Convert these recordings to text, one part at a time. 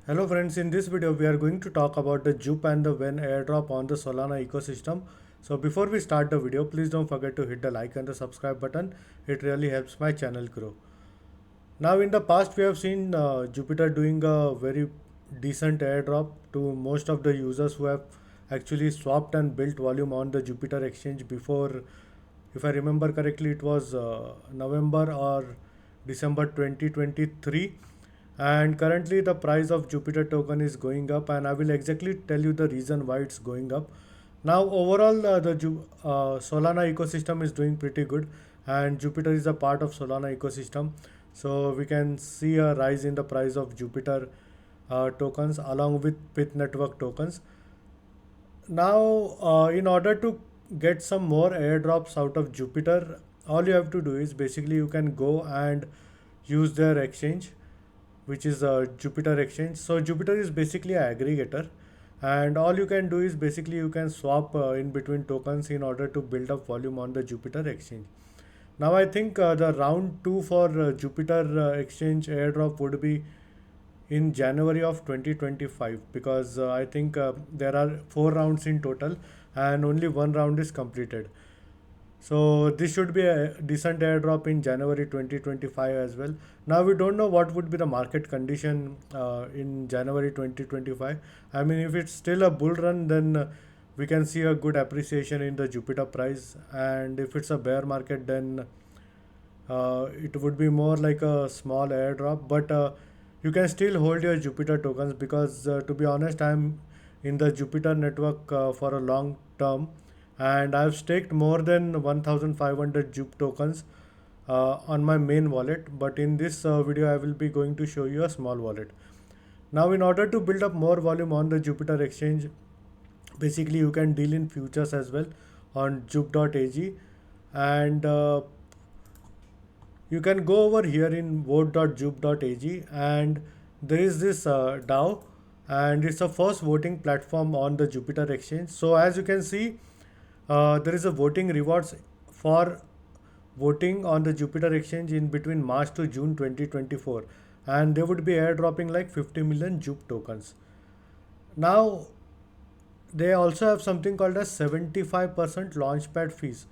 Hello friends, in this video we are going to talk about the JUP and the WEN airdrop on the Solana ecosystem. So before we start the video, please don't forget to hit the like and the subscribe button. It really helps my channel grow. Now in the past we have seen Jupiter doing a very decent airdrop to most of the users who have actually swapped and built volume on the Jupiter exchange before, if I remember correctly, it was November or December 2023. And currently the price of Jupiter token is going up, and I will exactly tell you the reason why it's going up. Now overall Solana ecosystem is doing pretty good, and Jupiter is a part of Solana ecosystem. So we can see a rise in the price of Jupiter tokens along with Pith network tokens. Now in order to get some more airdrops out of Jupiter, all you have to do is basically you can go and use their exchange, which is Jupiter exchange. So Jupiter is basically an aggregator, and all you can do is basically you can swap in between tokens in order to build up volume on the Jupiter exchange. Now I think the round 2 for Jupiter exchange airdrop would be in January of 2025, because I think there are 4 rounds in total and only one round is completed. So this should be a decent airdrop in January 2025 as well. Now we don't know what would be the market condition in January 2025. I mean, if it's still a bull run, then we can see a good appreciation in the Jupiter price. And if it's a bear market, then it would be more like a small airdrop. But you can still hold your Jupiter tokens, because to be honest, I'm in the Jupiter network for a long term, and I've staked more than 1500 JUP tokens on my main wallet. But in this video I will be going to show you a small wallet. Now in order to build up more volume on the Jupiter exchange, basically you can deal in futures as well on jup.ag, and you can go over here in vote.jup.ag, and there is this DAO, and it's a first voting platform on the Jupiter exchange. So as you can see, there is a voting rewards for voting on the Jupiter exchange in between March to June 2024, and they would be airdropping like 50 million JUP tokens. Now they also have something called as 75% launchpad fees.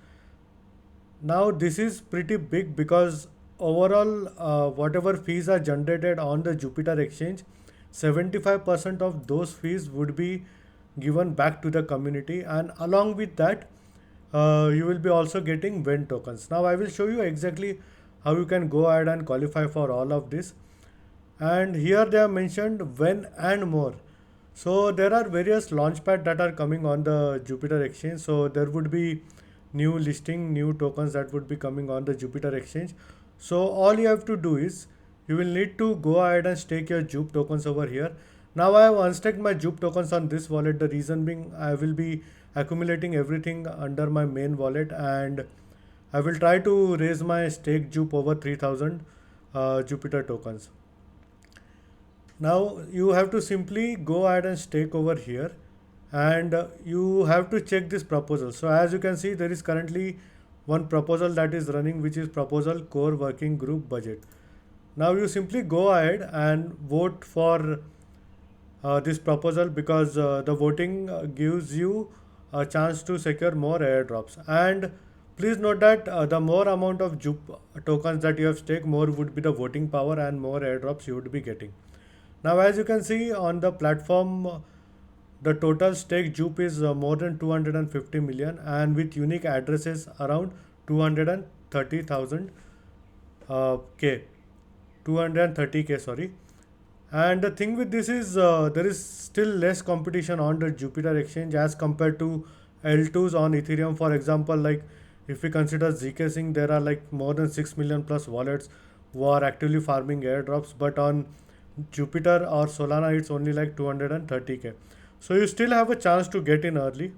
Now this is pretty big, because overall whatever fees are generated on the Jupiter exchange, 75% of those fees would be given back to the community, and along with that you will be also getting WEN tokens. Now I will show you exactly how you can go ahead and qualify for all of this. And here they have mentioned WEN and more. So there are various launchpad that are coming on the Jupiter exchange. So there would be new listing, new tokens that would be coming on the Jupiter exchange. So all you have to do is you will need to go ahead and stake your JUP tokens over here. Now I have unstaked my JUP tokens on this wallet. The reason being, I will be accumulating everything under my main wallet, and I will try to raise my stake JUP over 3000 Jupiter tokens. Now you have to simply go ahead and stake over here, and you have to check this proposal. So as you can see, there is currently one proposal that is running, which is proposal core working group budget. Now you simply go ahead and vote for this proposal, because the voting gives you a chance to secure more airdrops. And please note that the more amount of JUP tokens that you have staked, more would be the voting power and more airdrops you would be getting. Now as you can see on the platform, the total stake JUP is more than 250 million, and with unique addresses around 230,000 K, 230K, sorry. And the thing with this is there is still less competition on the Jupiter exchange as compared to L2s on Ethereum. For example, like if we consider ZK Sync, there are like more than 6 million plus wallets who are actively farming airdrops, but on Jupiter or Solana it's only like 230K. So you still have a chance to get in early.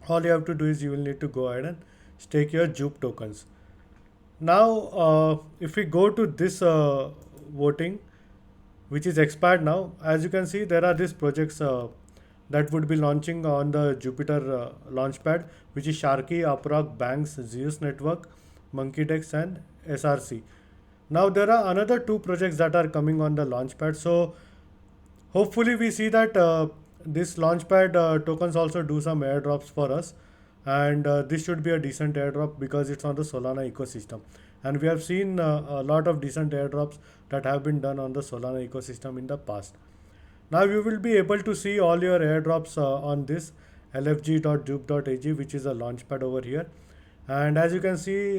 All you have to do is you will need to go ahead and stake your JUP tokens. Now if we go to this voting, which is expired now, as you can see there are these projects that would be launching on the Jupiter Launchpad, which is Sharky, Uprock, Banks, Zeus Network, MonkeyDex and SRC. Now there are another two projects that are coming on the Launchpad. So Hopefully we see that this launchpad tokens also do some airdrops for us, and this should be a decent airdrop because it's on the Solana ecosystem, and we have seen a lot of decent airdrops that have been done on the Solana ecosystem in the past. Now you will be able to see all your airdrops on this lfg.jup.ag, which is a launchpad over here. And as you can see,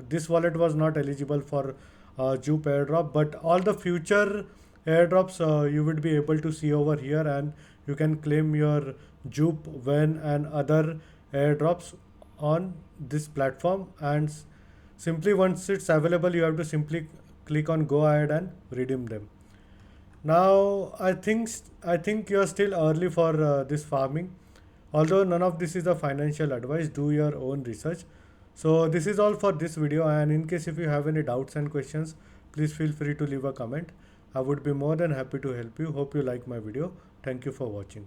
this wallet was not eligible for JUP airdrop, but all the future airdrops you would be able to see over here, and you can claim your JUP, WEN, and other airdrops on this platform. And simply once it's available, you have to simply click on go ahead and redeem them. Now, I think you're still early for this farming. Although none of this is a financial advice, do your own research. So this is all for this video, and in case if you have any doubts and questions, please feel free to leave a comment. I would be more than happy to help you. Hope you like my video. Thank you for watching.